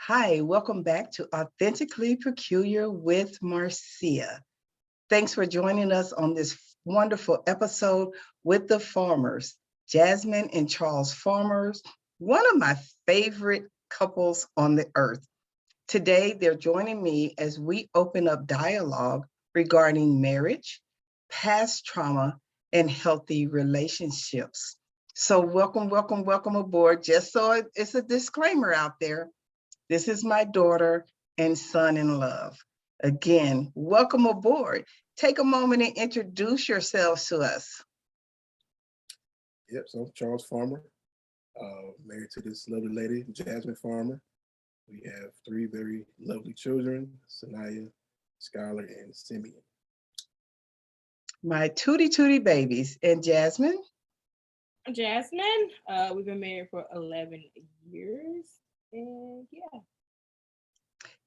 Hi, welcome back to Authentically Peculiar with Marcia. Thanks for joining us on this wonderful episode with the Farmers, Jasmine and Charles Farmers, one of my favorite couples on the earth. Today, they're joining me as we open up dialogue regarding marriage, past trauma, and healthy relationships. So, welcome aboard. Just so it's a disclaimer out there. This is my daughter and son in love. Again, welcome aboard. Take a moment and introduce yourselves to us. Yep, so I'm Charles Farmer, married to this lovely lady, Jasmine Farmer. We have three very lovely children, Sanaya, Skylar, and Simeon. My tootie babies. And Jasmine? I'm Jasmine. We've been married for 11 years. And yeah.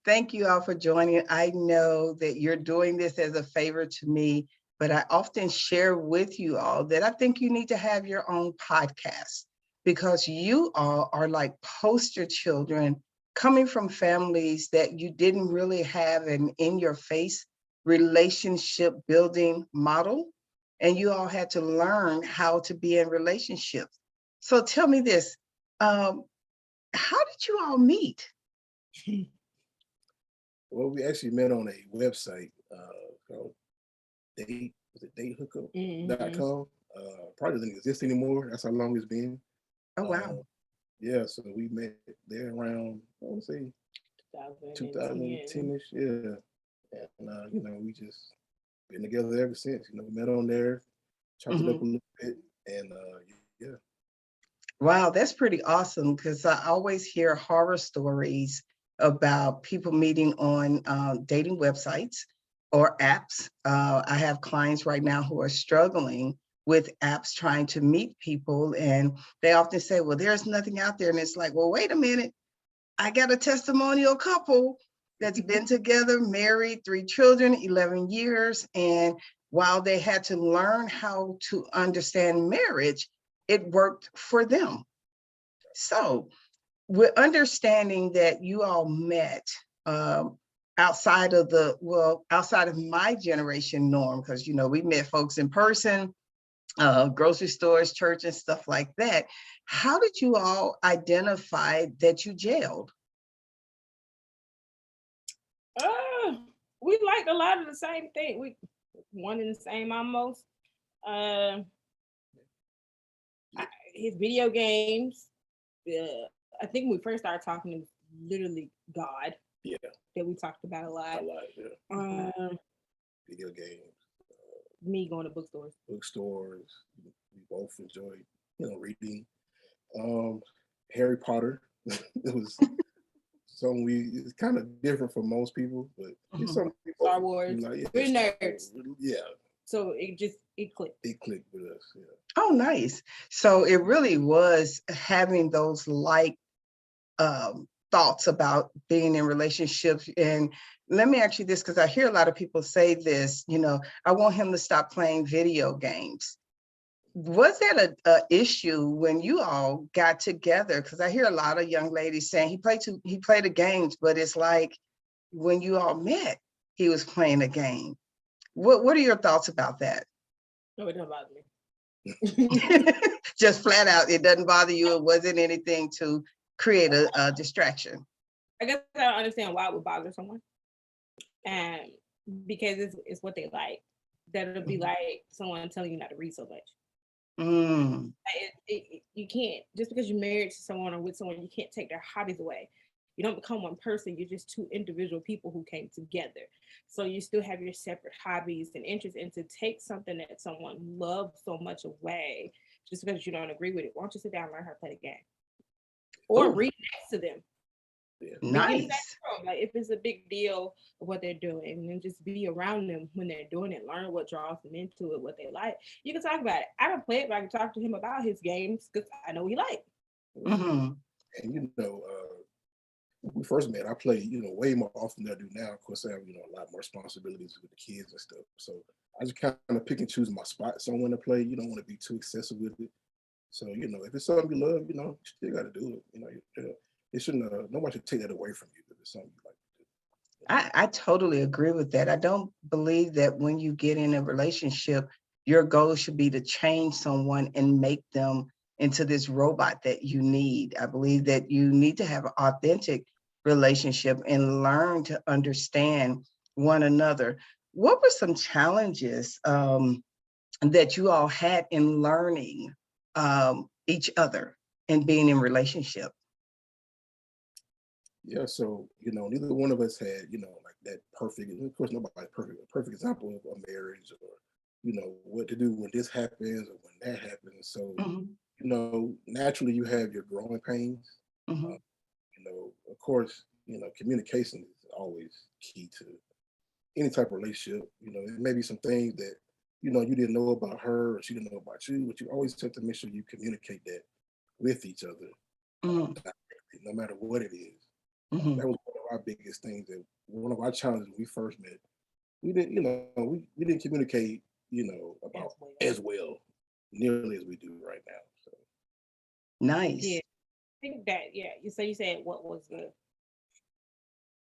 Thank you all for joining. I know that you're doing this as a favor to me, but I often share with you all that I think you need to have your own podcast because you all are like poster children coming from families that you didn't really have an in your face relationship building model. And you all had to learn how to be in relationships. So tell me this, how did you all meet? Well, we actually met on a website called datehookup.com. Probably doesn't exist anymore. That's how long it's been. Oh, wow. Yeah, so we met there around, I want to say, 2010-ish. Yeah. And, we just been together ever since. We met on there, chopped it up a little bit, and yeah. Wow, that's pretty awesome because I always hear horror stories about people meeting on dating websites or apps. I have clients right now who are struggling with apps trying to meet people, and they often say, well, there's nothing out there. And it's like, well, wait a minute. I got a testimonial couple that's been together, married, 3 children, 11 years. And while they had to learn how to understand marriage, it worked for them. So we're understanding that you all met outside of my generation norm, because, we met folks in person, grocery stores, church, and stuff like that. How did you all identify that you gelled? We liked a lot of the same thing. We one and the same almost. His video games. I think when we first started talking, it was literally God. Yeah. That we talked about a lot. Yeah. Video games. Me going to bookstores. We both enjoyed, reading. Harry Potter. It was something it's kind of different for most people, but it's something Star Wars. We're nerds. Yeah. So it clicked. It clicked with us, yeah. Oh, nice. So it really was having those thoughts about being in relationships. And let me ask you this, because I hear a lot of people say this, I want him to stop playing video games. Was that a issue when you all got together? Because I hear a lot of young ladies saying he played the games, but it's like when you all met, he was playing a game. What are your thoughts about that? No, it doesn't bother me. Just flat out, it doesn't bother you. It wasn't anything to create a distraction. I guess I don't understand why it would bother someone. And because it's what they like. That'll be like someone telling you not to read so much. You can't, just because you're married to someone or with someone, you can't take their hobbies away. You don't become one person. You're just two individual people who came together. So you still have your separate hobbies and interests. And to take something that someone loves so much away just because you don't agree with it, why don't you sit down and learn how to play the game? Or read next to them. Yeah. Nice. Like if it's a big deal of what they're doing, and then just be around them when they're doing it, learn what draws them into it, what they like. You can talk about it. I don't play it, but I can talk to him about his games because I know he likes. And when we first met, I played, way more often than I do now. Of course, I have, a lot more responsibilities with the kids and stuff. So I just kind of pick and choose my spots on when to play. You don't want to be too excessive with it. So, if it's something you love, you still got to do it. it shouldn't, no one should take that away from you if it's something you like to do. I totally agree with that. I don't believe that when you get in a relationship, your goal should be to change someone and make them into this robot that you need. I believe that you need to have an authentic relationship and learn to understand one another. What were some challenges that you all had in learning each other and being in relationship? Yeah, so neither one of us had, like that perfect. Of course, nobody's perfect. A perfect example of a marriage, or what to do when this happens or when that happens. So, Mhm, naturally, you have your growing pains. mhm, Of course, communication is always key to any type of relationship. There may be some things that you didn't know about her or she didn't know about you, but you always have to make sure you communicate that with each other, mhm, directly, no matter what it is. mhm. That was one of our biggest things. That one of our challenges when we first met. We didn't, we didn't communicate, about as well, nearly as we do right now. So Yeah, Nice. I think that, yeah. You said what was the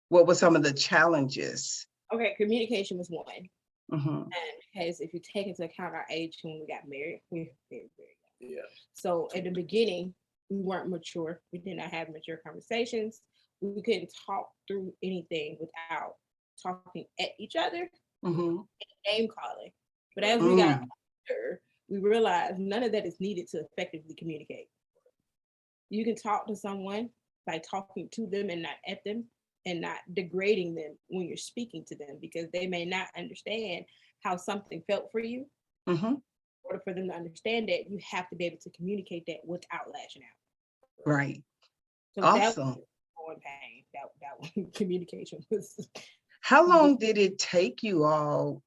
What were some of the challenges? okay? Communication was one, Mhm, and because if you take into account our age when we got married, we were very very young. yeah, So at the beginning, we weren't mature. We did not have mature conversations. We couldn't talk through anything without talking at each other, mhm, name calling. But as we got mm, older, we realized none of that is needed to effectively communicate. You can talk to someone by talking to them and not at them, and not degrading them when you're speaking to them, because they may not understand how something felt for you. In mhm. order for them to understand that, you have to be able to communicate that without lashing out. Right. So that was Awesome. growing pain. That one, communication was How long did it take you all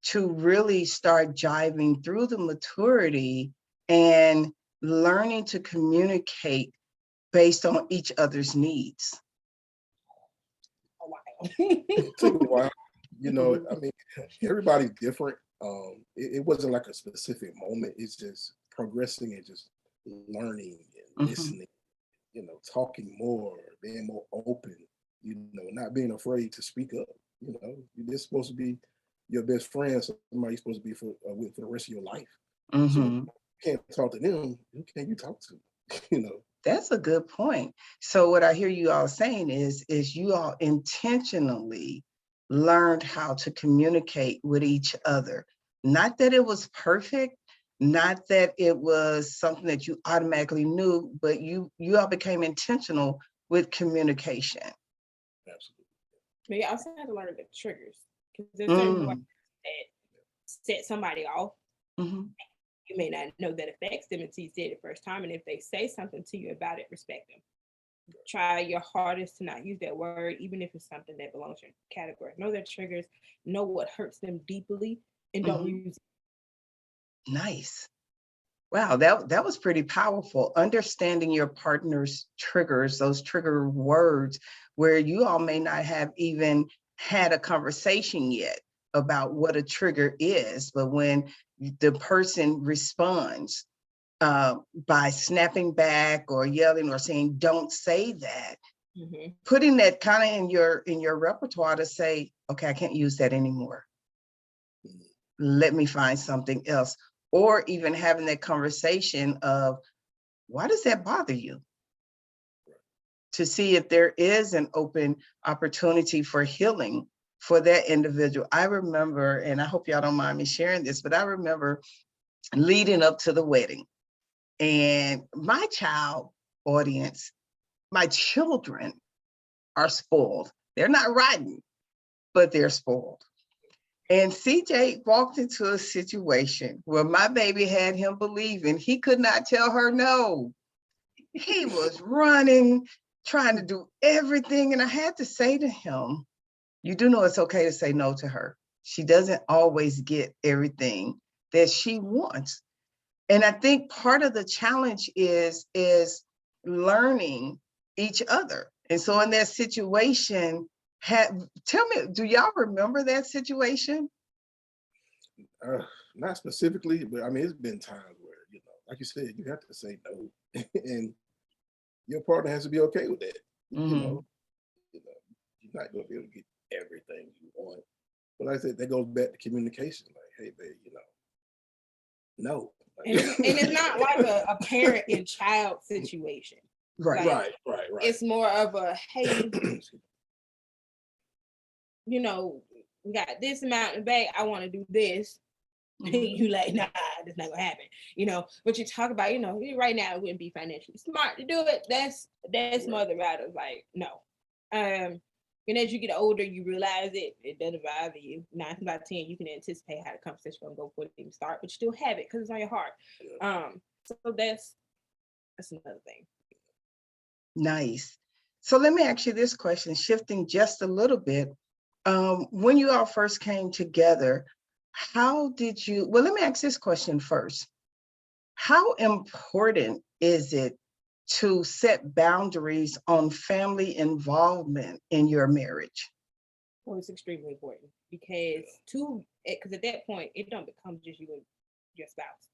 to really start jiving through the maturity and learning to communicate based on each other's needs? a it while. took a while. Mhm, I mean, everybody's different. It wasn't like a specific moment. It's just progressing and just learning and mhm, listening. Talking more, being more open. Not being afraid to speak up. You're supposed to be your best friend, somebody you're supposed to be with for the rest of your life. So if you mhm. can't talk to them, who can you talk to? you know, That's a good point. So what I hear you all saying is you all intentionally learned how to communicate with each other. Not that it was perfect, not that it was something that you automatically knew, but you all became intentional with communication. absolutely. But you also have to learn the triggers, because there's certain words Mm, that set somebody off. mhm, You may not know that affects them until you see it the first time. And if they say something to you about it, respect them. Try your hardest to not use that word, even if it's something that belongs to your category. Know their triggers, know what hurts them deeply, and don't mhm. use it. Nice. Wow, that was pretty powerful. Understanding your partner's triggers, those trigger words, where you all may not have even had a conversation yet about what a trigger is, but when the person responds by snapping back or yelling or saying, "Don't say that," Mhm. putting that kind of in your repertoire to say, "Okay, I can't use that anymore. Mhm. Let me find something else." Or even having that conversation of, why does that bother you? To see if there is an open opportunity for healing for that individual. I remember, and I hope y'all don't mind me sharing this, but I remember leading up to the wedding, and my child audience, my children are spoiled. They're not rotten, but they're spoiled. And CJ walked into a situation where my baby had him believing he could not tell her no. He was running, trying to do everything. And I had to say to him, you do know it's okay to say no to her. She doesn't always get everything that she wants. And I think part of the challenge is learning each other. And so in that situation, tell me, do y'all remember that situation? Uh, Not specifically, but I mean, it's been times where like you said, you have to say no, and your partner has to be okay with that. Mhm. You're not going to be able to get everything you want. But like I said, that goes back to communication. Like, hey, babe, no. And it's not like a parent and child situation. Right. Like, Right. It's more of a, hey, we got this amount in the bank. I want to do this. You like, nah, that's not gonna happen. But you talk about, right now it wouldn't be financially smart to do it. That's mother matters. Like, no. And as you get older, you realize it doesn't bother you. 9 times out of 10, you can anticipate how the conversation gonna go before it even start, but you still have it because it's on your heart. So that's another thing. Nice. So let me ask you this question, shifting just a little bit. When you all first came together, how did you, well, let me ask this question first. How important is it to set boundaries on family involvement in your marriage? Well, it's extremely important because at that point, it don't become just you and your spouse.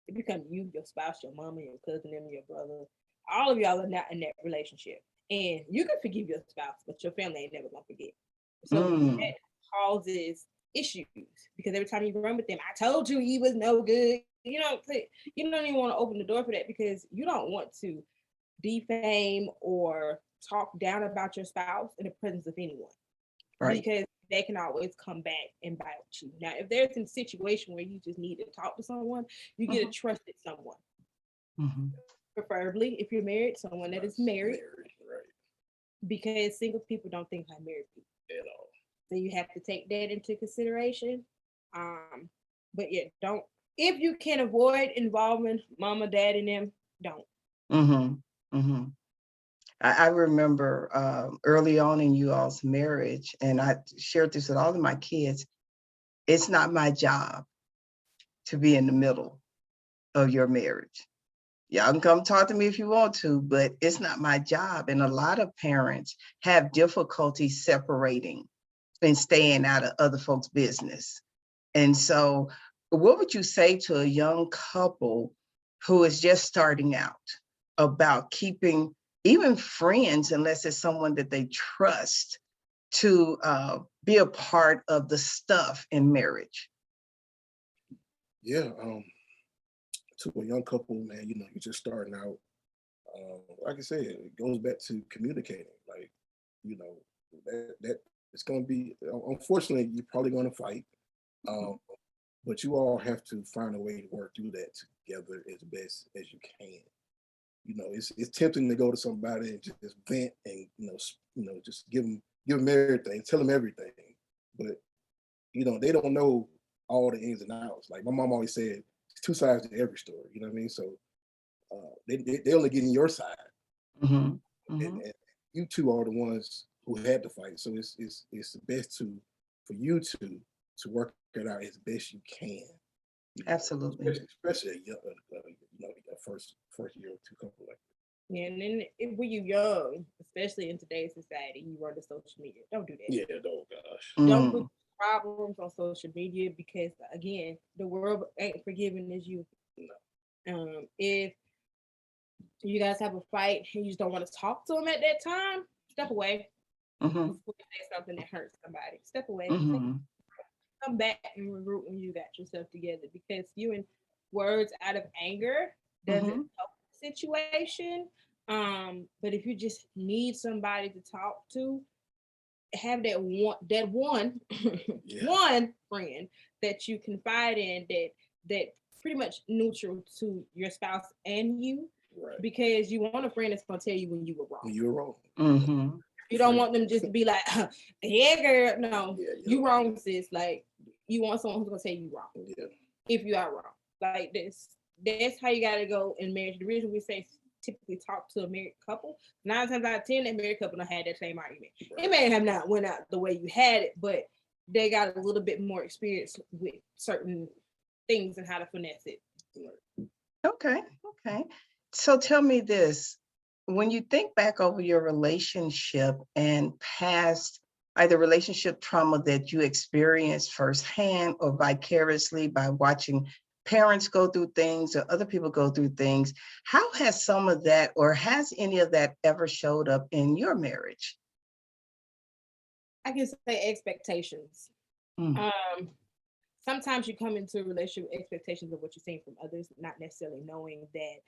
It becomes you, your spouse, your mama, your cousin, and your brother. All of y'all are not in that relationship. And you can forgive your spouse, but your family ain't never gonna forget. So that causes issues because every time you run with them, I told you he was no good. You don't even want to open the door for that because you don't want to defame or talk down about your spouse in the presence of anyone. Right. Because they can always come back and bite you. Now, if there's a situation where you just need to talk to someone, you get a trusted someone. Preferably, if you're married, someone that is married. Right. Because single people don't think like married people at all. So you have to take that into consideration. But yeah, don't. If you can avoid involvement, mama, dad, and them, don't. I remember early on in you all's marriage, and I shared this with all of my kids, it's not my job to be in the middle of your marriage. Y'all can come talk to me if you want to, but it's not my job. And a lot of parents have difficulty separating and staying out of other folks' business. And so what would you say to a young couple who is just starting out about keeping even friends, unless it's someone that they trust, to be a part of the stuff in marriage? Yeah, to a young couple, man, you're just starting out. Like I said, it goes back to communicating. Like, that it's going to be, unfortunately, you're probably going to fight. But you all have to find a way to work through that together as best as you can. It's tempting to go to somebody and just vent and just give them everything, tell them everything, but they don't know all the ins and outs. Like my mom always said, it's 2 sides to every story. You know what I mean? So they only get in your side, and you two are the ones who had to fight. So it's the best for you to work it out as best you can. Absolutely, especially a first year or two couple like that. Yeah, and then when you're young, especially in today's society, you run to social media. Don't do that. Yeah, oh gosh. Don't put problems on social media because again, the world ain't forgiving as you. No. If you guys have a fight and you just don't want to talk to them at that time, step away. Before you say something that hurts somebody, step away. Come back and regroup when you got yourself together, because spewing words out of anger doesn't help the situation. But if you just need somebody to talk to, have that one one friend that you confide in that pretty much neutral to your spouse and you, because you want a friend that's gonna tell you when you were wrong. You're wrong. You don't want them just to be like, yeah, girl, no, you wrong, sis. Like, you want someone who's gonna say you wrong. Yeah. If you are wrong. Like this. That's how you gotta go in marriage. The reason we say typically talk to a married couple, 9 times out of 10, that married couple don't have that same argument. It may have not went out the way you had it, but they got a little bit more experience with certain things and how to finesse it. Okay. So tell me this. When you think back over your relationship and past either relationship trauma that you experienced firsthand or vicariously by watching parents go through things or other people go through things. How has some of that, or has any of that ever showed up in your marriage? I can say expectations. Mm. Sometimes you come into a relationship with expectations of what you're seeing from others, not necessarily knowing that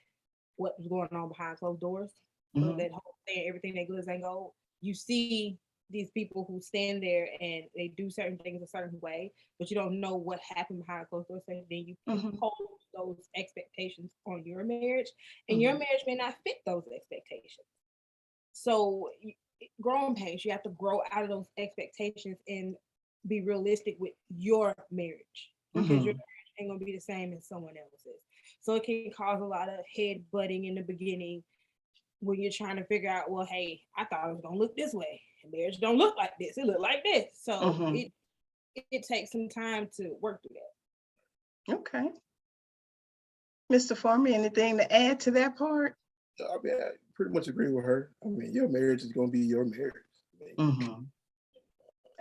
what's going on behind closed doors. So Mhm. that whole thing, everything that glitters ain't gold. You see these people who stand there and they do certain things a certain way, but you don't know what happened behind closed doors. So then you Mhm. impose those expectations on your marriage, and your Mhm. marriage may not fit those expectations. So growing pains, you have to grow out of those expectations and be realistic with your marriage, because your Mhm. marriage ain't gonna be the same as someone else's. So it can cause a lot of head butting in the beginning when you're trying to figure out, well, hey, I thought it was gonna look this way. Marriage don't look like this. It look like this. So Mhm. it takes some time to work through that. Okay. Mr. Farmer, anything to add to that part? I mean, I pretty much agree with her. I mean, your marriage is going to be your marriage. I mean, Mhm.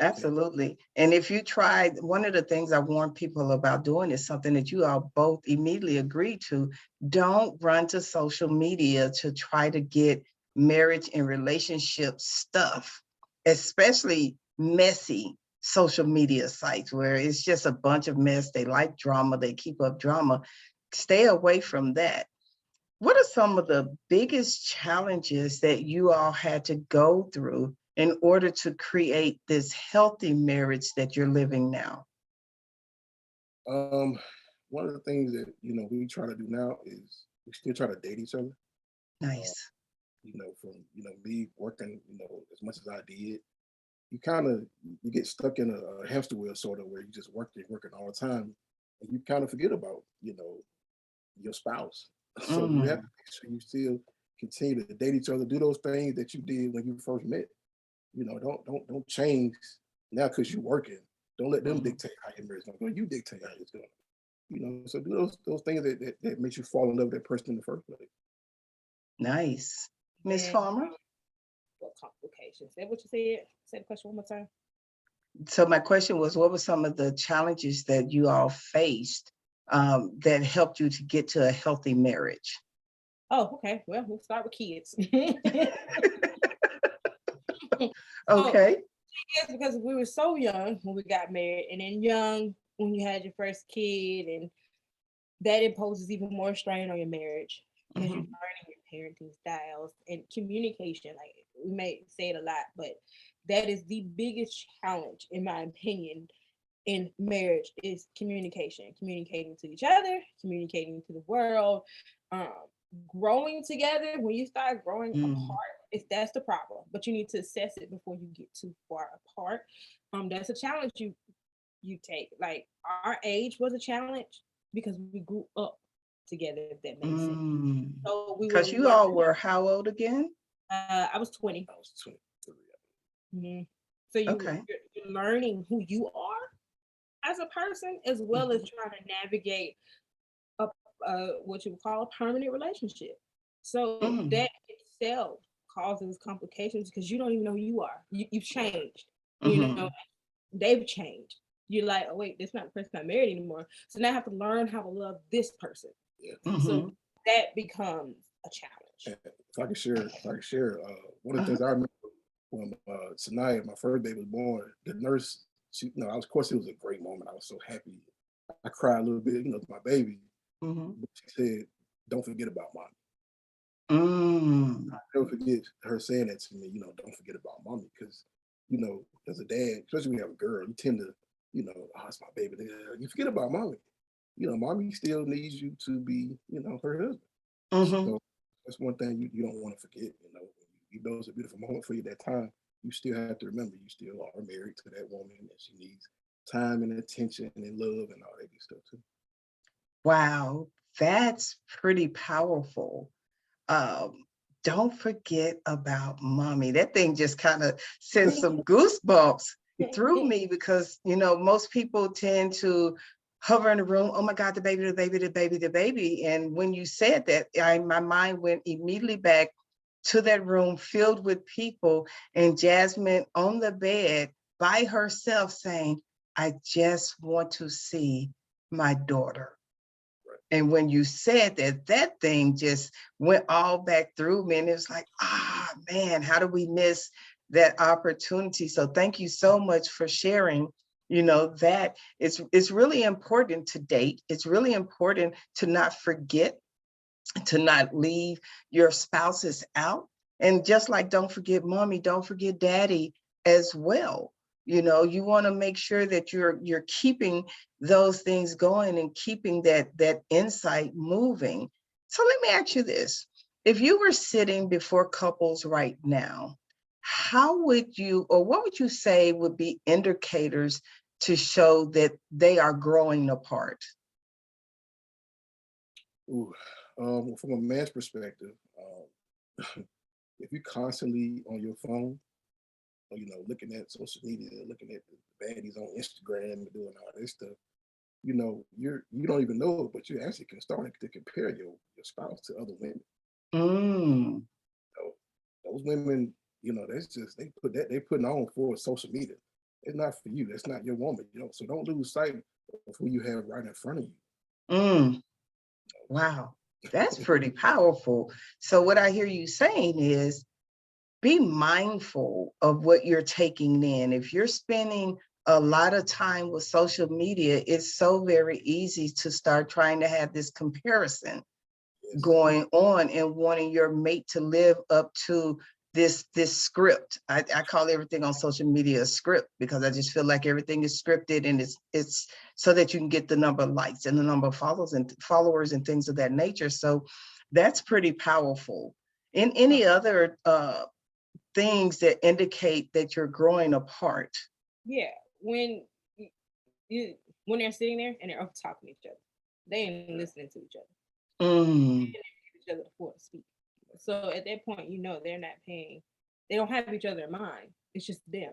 Absolutely. And if you tried, one of the things I warn people about doing is something that you all both immediately agreed to. Don't run to social media to try to get marriage and relationship stuff, especially messy social media sites where it's just a bunch of mess. They like drama, they keep up drama. Stay away from that. What are some of the biggest challenges that you all had to go through in order to create this healthy marriage that you're living now? one of the things that we try to do now is we still try to date each other. Uh, Nice. from me working as much as I did, you kind of you get stuck in a hamster wheel sort of where you just working all the time, and you kind of forget about your spouse. So you have to Mm, make sure you still continue to date each other, do those things that you did when you first met. Don't change now because you're working. Don't let them mhm. dictate how your marriage is going. You dictate how it's going. So do those things that makes you fall in love with that person in the first place. Nice. Miss Then Farmer? what complications? Say what you said. Say the question one more time. So my question was, what were some of the challenges that you all faced that helped you to get to a healthy marriage? Oh, okay. Well, we'll start with kids. So Okay. yes, because we were so young when we got married, and then young when you had your first kid, and that imposes even more strain on your marriage because you're Mhm. learning your parenting styles and communication. Like we may say it a lot, but that is the biggest challenge, in my opinion, in marriage is communication, communicating to each other, communicating to the world, um, growing together. When you start growing Mm, apart, that's the problem. But you need to assess it before you get too far apart. That's a challenge you take. Like our age was a challenge because we grew up together. If that makes sense. mm. So we were Because you learning. all were how old again? I was 20. I was 23. Mhm. So Okay. you're learning who you are as a person, as well as Mhm. trying to navigate a what you would call a permanent relationship. So Mm, that itself causes complications because you don't even know who you are. You've changed. You know, mhm. they've changed. You're like, oh wait, this not the person I'm married anymore. So now I have to learn how to love this person. Yeah. So Mhm. that becomes a challenge. And if I could share, one of the things I remember when Sanaya, my first baby, was born, the nurse, of course, it was a great moment. I was so happy. I cried a little bit, to my baby. Mhm. But she said, "Don't forget about mommy." Mm. I never forget her saying that to me. Don't forget about mommy, because as a dad, especially when you have a girl, you tend to, oh, it's my baby. You forget about mommy. Mommy still needs you to be, her husband. Mhm. So that's one thing you don't want to forget. It's a beautiful moment for you that time. You still have to remember you still are married to that woman, and she needs time and attention and love and all that good stuff too. Wow, that's pretty powerful. Um, don't forget about mommy. That thing just kind of sends some goosebumps through me because, most people tend to hover in the room. Oh my God, the baby, the baby, the baby, the baby. And when you said that, my mind went immediately back to that room filled with people and Jasmine on the bed by herself saying, I just want to see my daughter. And when you said that, that thing just went all back through me. And it was like, man, how do we miss that opportunity? So thank you so much for sharing, that it's really important to date. It's really important to not forget, to not leave your spouses out. And just like, don't forget mommy, don't forget daddy as well. You want to make sure that you're keeping those things going and keeping that insight moving. So let me ask you this. If you were sitting before couples right now, how would you, or what would you say would be indicators to show that they are growing apart? Ooh, from a man's perspective, if you're constantly on your phone, or, looking at social media, looking at the baddies on Instagram and doing all this stuff, you don't even know it, but you actually can start to compare your spouse to other women. So those women, that's just they're putting on for social media. It's not for you. That's not your woman. So don't lose sight of who you have right in front of you. Wow, that's pretty powerful. So what I hear you saying is, be mindful of what you're taking in. If you're spending a lot of time with social media, it's so very easy to start trying to have this comparison going on and wanting your mate to live up to this script. I call everything on social media a script, because I just feel like everything is scripted, and it's so that you can get the number of likes and the number of followers and things of that nature. So that's pretty powerful. In any other things that indicate that you're growing apart? Yeah, when they're sitting there and they're talking to each other, they ain't listening to each other. They give each other the floor to speak. So at that point, they're not paying. They don't have each other in mind. It's just them.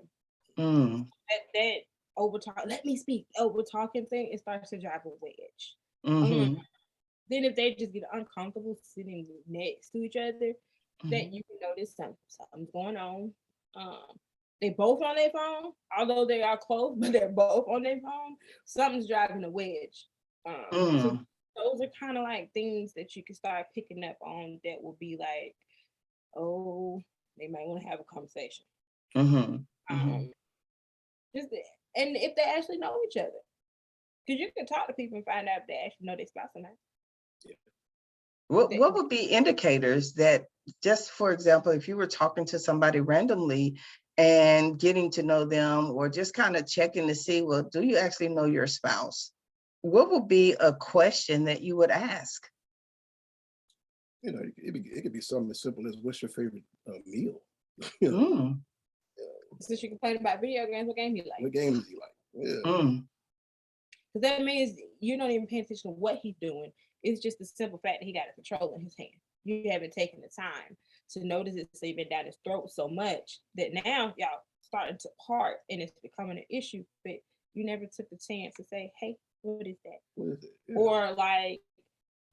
That over talk. Let me speak. Over talking thing. It starts to drive a wedge. Then if they just get uncomfortable sitting next to each other, that you can notice something's going on. They both on their phone, although they are close, but they're both on their phone. Something's driving a wedge. So those are kind of like things that you can start picking up on that will be like, oh, they might want to have a conversation. Just and if they actually know each other, because you can talk to people and find out if they actually know their spouse or not. What would be indicators that, just for example, if you were talking to somebody randomly and getting to know them, or just kind of checking to see, well, do you actually know your spouse? What would be a question that you would ask? It could be something as simple as, what's your favorite meal? Since you complain about video games, what game you like? What games you like? Yeah. Because that means you don't even pay attention to what he's doing. It's just the simple fact that he got a control in his hand. You haven't taken the time to notice it, so you've been down his throat so much that now y'all starting to part and it's becoming an issue. But you never took the chance to say, hey, what is that? What is it? Yeah. Or like,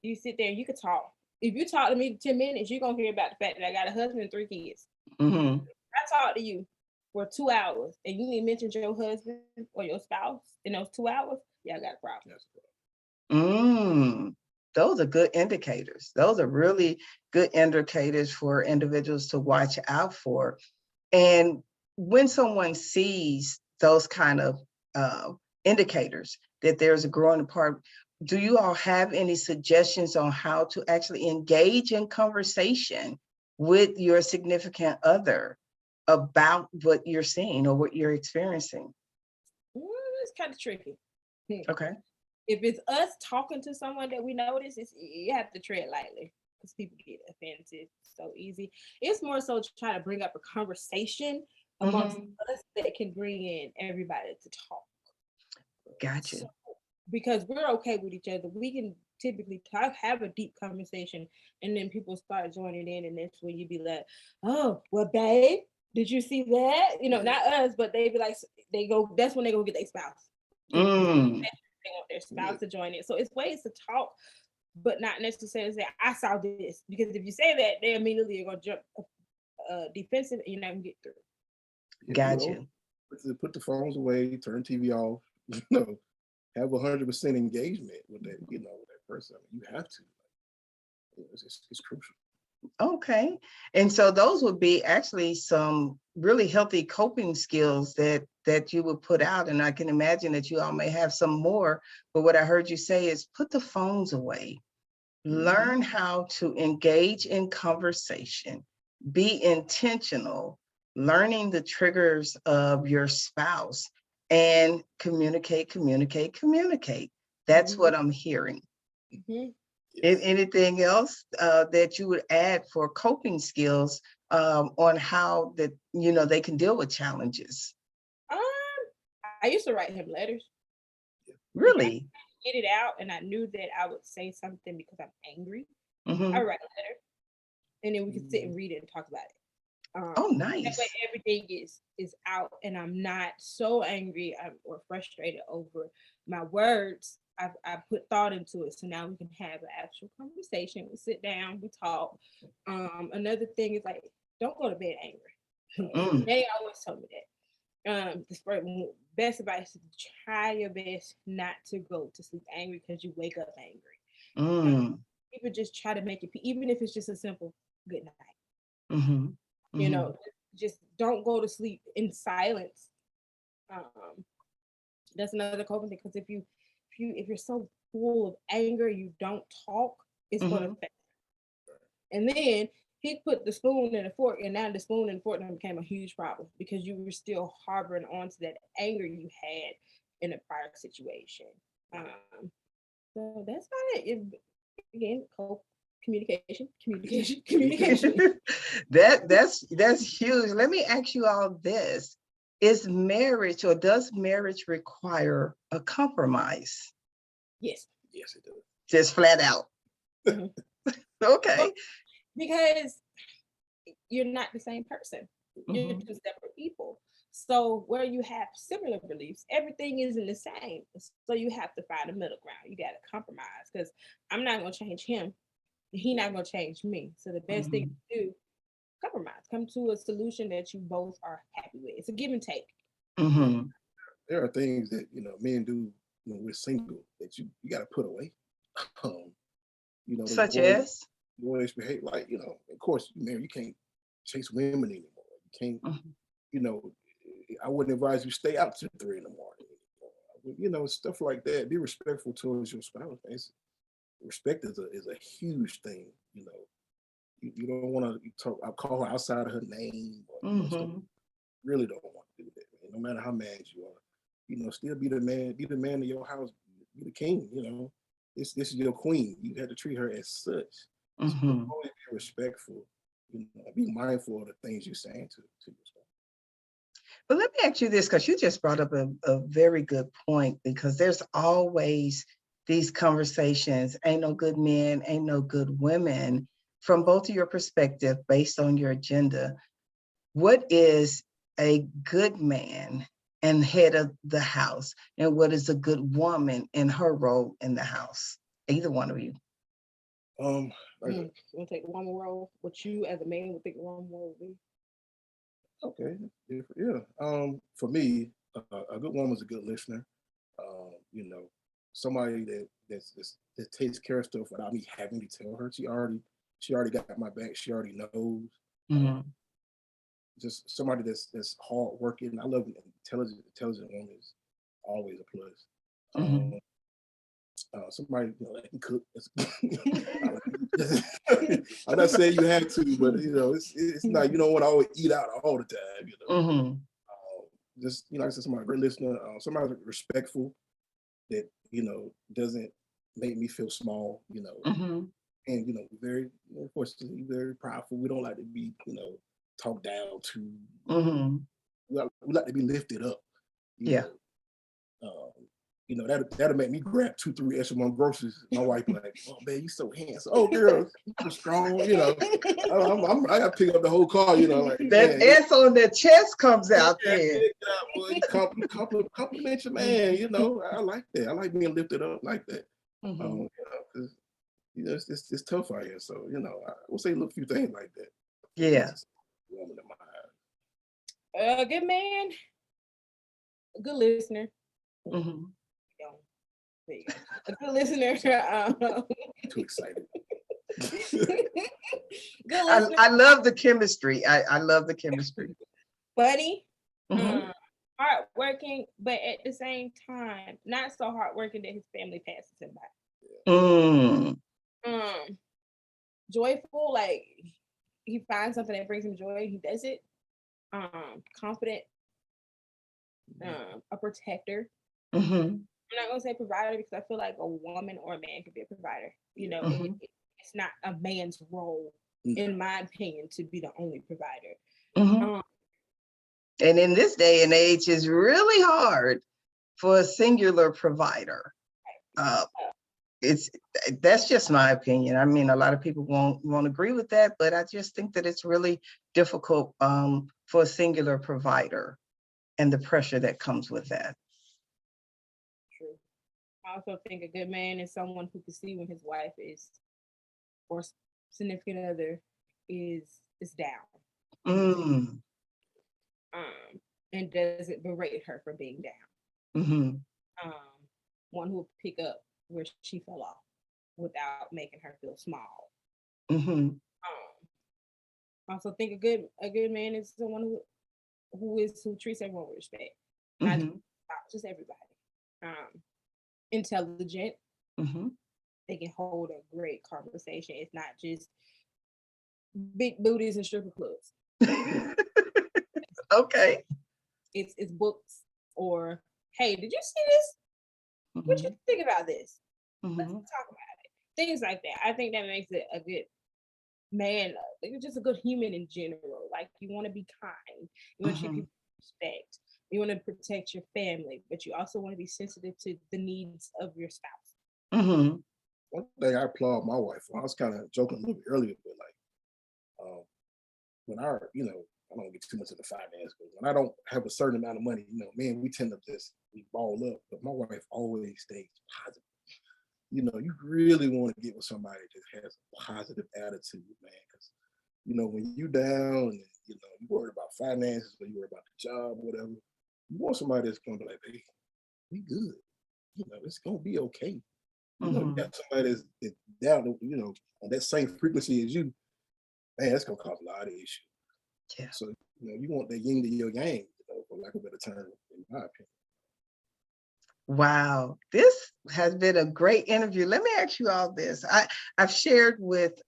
you sit there and you could talk. If you talk to me 10 minutes, you're going to hear about the fact that I got a husband and 3 kids. I talk to you for 2 hours and you didn't mention your husband or your spouse in those 2 hours, y'all got a problem. Those are good indicators. Those are really good indicators for individuals to watch out for. And when someone sees those kind of indicators that there's a growing apart, do you all have any suggestions on how to actually engage in conversation with your significant other about what you're seeing or what you're experiencing? It's kind of tricky. Okay. If it's us talking to someone that we notice, you have to tread lightly, because people get offended so easy. It's more so to try to bring up a conversation amongst us that can bring in everybody to talk. Gotcha. So, because we're okay with each other, we can typically have a deep conversation, and then people start joining in, and that's when you be like, oh, well, babe, did you see that? Not us, but they be like, that's when they go get their spouse. They want their spouse to join in. So it's ways to talk, but not necessarily say, I saw this. Because if you say that, they immediately are going to jump defensive and you're not going to get through. Gotcha. Put the phones away, turn TV off, have 100% engagement with that, with that person. I mean, you have to. It's crucial. Okay. And so those would be actually some really healthy coping skills that you would put out. And I can imagine that you all may have some more, but what I heard you say is put the phones away. Learn how to engage in conversation, be intentional, learning the triggers of your spouse, and communicate. That's what I'm hearing. Anything else that you would add for coping skills on how that, they can deal with challenges? I used to write him letters. Really? Get it out, and I knew that I would say something because I'm angry. Mm-hmm. I write a letter, and then we can sit and read it and talk about it. Oh, nice. That way everything is out, and I'm not so angry or frustrated over my words. I put thought into it, so now we can have an actual conversation. We sit down, we talk. Another thing is like, don't go to bed angry. They always told me that. The best advice is try your best not to go to sleep angry because you wake up angry. People just try to make it, even if it's just a simple good night. Just don't go to sleep in silence. That's another coping thing, because if you're so full of anger, you don't talk, it's going to affect you. And then he put the spoon and the fork, and now the spoon and the fork became a huge problem because you were still harboring onto that anger you had in a prior situation. So that's about it. Again, communication. That's huge. Let me ask you all this. Is marriage, or does marriage require a compromise? Yes. Yes, it does. Just flat out. Okay. Because you're not the same person. You're two separate people. So where you have similar beliefs, everything isn't the same. So you have to find a middle ground. You got to compromise, because I'm not going to change him. He's not going to change me. So the best thing to do, compromise. Come to a solution that you both are happy with. It's a give and take. There are things that men do when we're single that you got to put away. Such as the boyish behavior, like of course, you can't chase women anymore. You can't, I wouldn't advise you stay out till 3 a.m. Stuff like that. Be respectful towards your spouse. Respect is a huge thing. You don't want to talk. I call her outside of her name. Really don't want to do that, man. No matter how mad you are, still be the man. Be the man of your house. Be the king. This is your queen. You had to treat her as such. So always be respectful. Be mindful of the things you're saying to your spouse. But let me ask you this, because you just brought up a very good point, because there's always these conversations, ain't no good men, ain't no good women, from both of your perspective, based on your agenda. What is a good man and head of the house, and what is a good woman in her role in the house? Either one of you. We'll take one more role. What you as a man would think one more would be? Okay, yeah. For me, a good woman's a good listener. Somebody that takes care of stuff without me having to tell her. She already got my back. She already knows. Just somebody that's hard working. I love an intelligent woman is always a plus. Somebody that can cook. I'm not saying you have to, but it's not. You don't want to always eat out all the time. Just like I said, somebody great listener, somebody respectful that doesn't make me feel small. And very, unfortunately, very prideful. We don't like to be talked down to. We like to be lifted up. That'll make me grab 2-3 extra more groceries. My wife like, oh man, you so handsome. Oh girl, you're strong. I got to pick up the whole car. Like that S on the chest comes out there. You compliment your man. I like that. I like being lifted up like that. Because it's tough out here. So I will say a few things like that. Yeah. Woman in my eyes. A good man, a good listener. There you go. A good listener. Too excited. Good listener. I love the chemistry. I love the chemistry. Buddy. Mm-hmm. Hardworking, but at the same time, not so hardworking that his family passes him by. Joyful, like he finds something that brings him joy, he does it. Confident, a protector. Mm-hmm. I'm not gonna say provider because I feel like a woman or a man could be a provider. You know, it's not a man's role, in my opinion, to be the only provider. Mm-hmm. And in this day and age, it's really hard for a singular provider. That's just my opinion. I mean, a lot of people won't agree with that, but I just think that it's really difficult for a singular provider and the pressure that comes with that. True. I also think a good man is someone who can see when his wife is, or significant other is down. And doesn't berate her for being down. Mm-hmm. One who will pick up where she fell off without making her feel small. Mm-hmm. I also think a good man is someone who treats everyone with respect. Not just everybody. Intelligent. Mm-hmm. They can hold a great conversation. It's not just big booties and stripper clubs. Okay. It's books or, hey, did you see this? What you think about this? Let's talk about it. Things like that. I think that makes it a good man. You're just a good human in general. Like, you want to be kind. You want to treat people with respect. You want to protect your family, but you also want to be sensitive to the needs of your spouse. One thing I applaud my wife for, I was kind of joking a little bit earlier, but like, when I don't get too much of the finance, but when I don't have a certain amount of money, man, we tend to we ball up. But my wife always stays positive. You really want to get with somebody that has a positive attitude, man. Because when you down and you worried about finances or you worried about the job, or whatever, you want somebody that's gonna be like, hey, we good. It's gonna be okay. You got somebody that's down, on that same frequency as you, man, that's gonna cause a lot of issues. Yeah. So, you want that yin to your yang, for lack of a better term, in my opinion. Wow, this has been a great interview. Let me ask you all this. I've shared with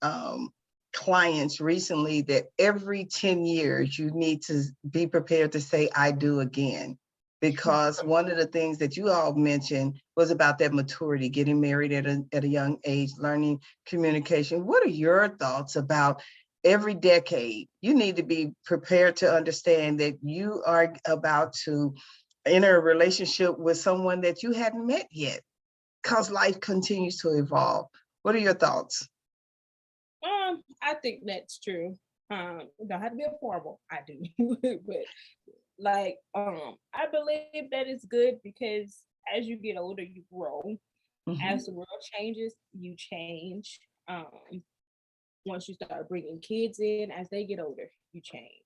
clients recently that every 10 years you need to be prepared to say, I do again. Because one of the things that you all mentioned was about that maturity, getting married at a young age, learning communication. What are your thoughts about every decade? You need to be prepared to understand that you are about to enter a relationship with someone that you hadn't met yet, because life continues to evolve. What are your thoughts? I think that's true. Don't have to be a formal, I do. But like, I believe that it's good because as you get older, you grow. As the world changes, you change. Once you start bringing kids in, as they get older, you change.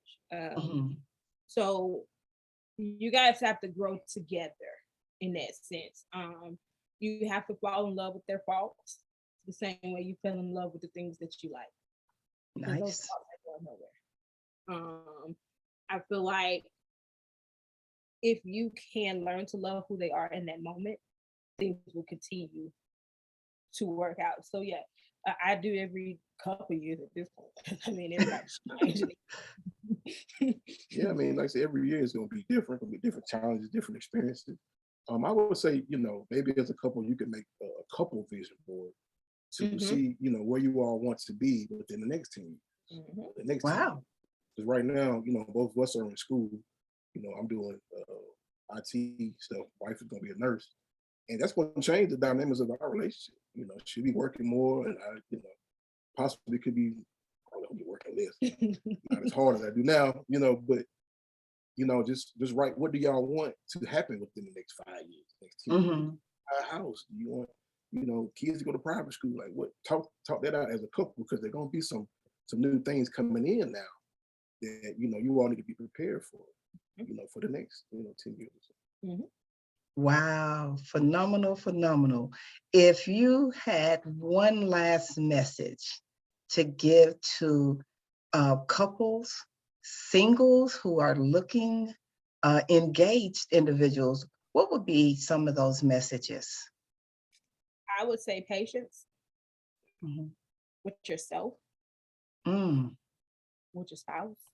So you guys have to grow together in that sense. You have to fall in love with their faults the same way you fell in love with the things that you like. Because those faults are going nowhere. I feel like if you can learn to love who they are in that moment, things will continue to work out. So yeah, I do every couple of years at this point. I mean, everybody's changing. Yeah, I mean, like I said, every year is going to be different. Going to be different challenges, different experiences. I would say, maybe as a couple, you can make a couple vision board to see, where you all want to be within the next 10 years. The next 10 years. Because right now, both of us are in school. I'm doing IT stuff. Wife is going to be a nurse, and that's going to change the dynamics of our relationship. She'll be working more, and I, possibly could be probably working less. Not as hard as I do now, but just right. What do y'all want to happen within the next 5 years, next 10 years? A house? Do you want, kids to go to private school? Like what? Talk that out as a couple, because there's gonna be some new things coming in now that you all need to be prepared for. For the next 10 years. Wow, phenomenal, phenomenal. If you had one last message to give to couples, singles who are looking, engaged individuals, what would be some of those messages? I would say patience Mhm. with yourself, Mm, with your spouse,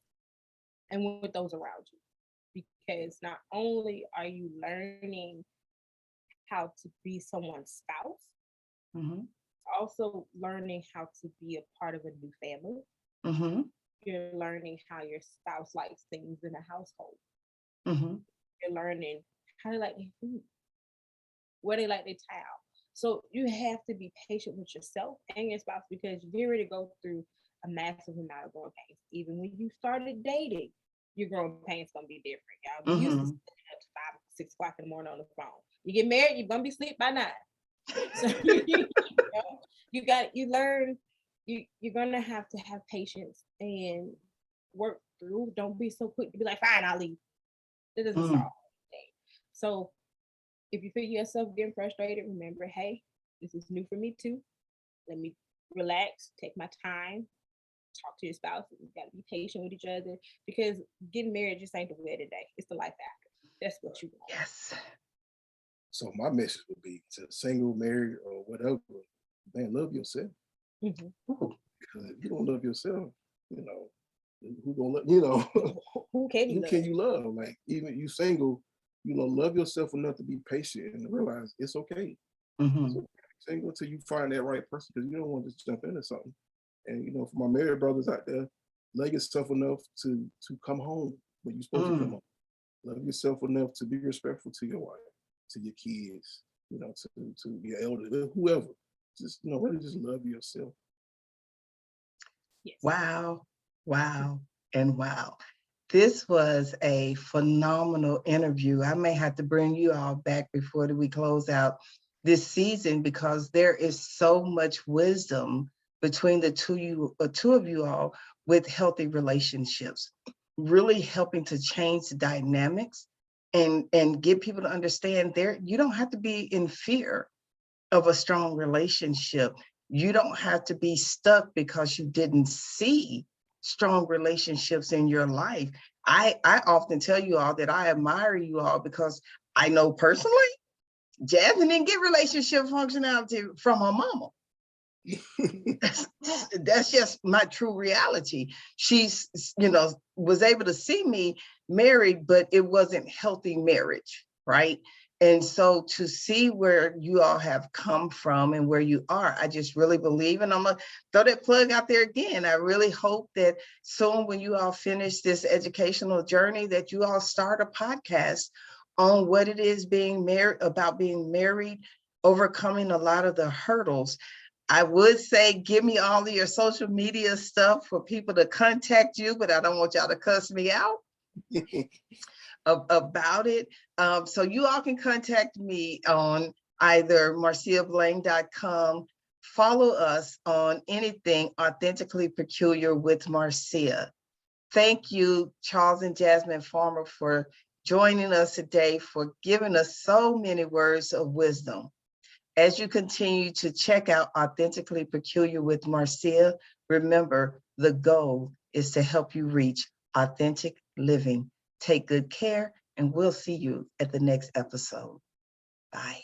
and with those around you. Because not only are you learning how to be someone's spouse, mhm, also learning how to be a part of a new family. mhm, You're learning how your spouse likes things in a household. mhm, You're learning how they like their food, where they like their towel. So you have to be patient with yourself and your spouse because you're getting ready to go through a massive amount of growing pains. Even when you started dating, your growing pains gonna be different. Y'all be used to mhm. staying up to 5, 6 o'clock in the morning on the phone. You get married, you're gonna be asleep by 9. So you learn you're gonna have to have patience and work through. Don't be so quick to be like, fine, I'll leave. That doesn't solve Mm, anything. So if you feel yourself getting frustrated, remember, hey, this is new for me too. Let me relax, take my time, talk to your spouse. You gotta be patient with each other because getting married just ain't the wedding day. It's the life after. That's what you want. yes. So my message would be to single, married, or whatever, man, love yourself. Mm-hmm. Ooh, Because if you don't love yourself, you know, who gonna love, you know, Who can you who love? can you love? Like even you single, you know, love yourself enough to be patient and realize it's okay. It's mhm, okay to be single until you find that right person because you don't want to just jump into something. And you know, for my married brothers out there, love yourself enough to come home when you're supposed to come mm. home. Love yourself enough to be respectful to your wife, to your kids, you know, to your elders, whoever. Just you know, really just love yourself. Yes. Wow, wow, and wow. This was a phenomenal interview. I may have to bring you all back before we close out this season because there is so much wisdom between the two of you all with healthy relationships, really helping to change the dynamics and get people to understand there you don't have to be in fear of a strong relationship. You don't have to be stuck because you didn't see strong relationships in your life. I often tell you all that I admire you all because I know personally, Jasmine didn't get relationship functionality from her mama. That's just my true reality. She's, was able to see me married, but it wasn't healthy marriage, right? And so to see where you all have come from and where you are, I just really believe, and I'm gonna throw that plug out there again. I really hope that soon when you all finish this educational journey, that you all start a podcast on what it is being married, about being married, overcoming a lot of the hurdles. I would say, give me all of your social media stuff for people to contact you, but I don't want y'all to cuss me out about it. So you all can contact me on either marciablaine.com. Follow us on anything Authentically Peculiar with Marcia. Thank you, Charles and Jasmine Farmer, for joining us today, for giving us so many words of wisdom. As you continue to check out Authentically Peculiar with Marcia, remember the goal is to help you reach authentic living. Take good care, and we'll see you at the next episode. Bye.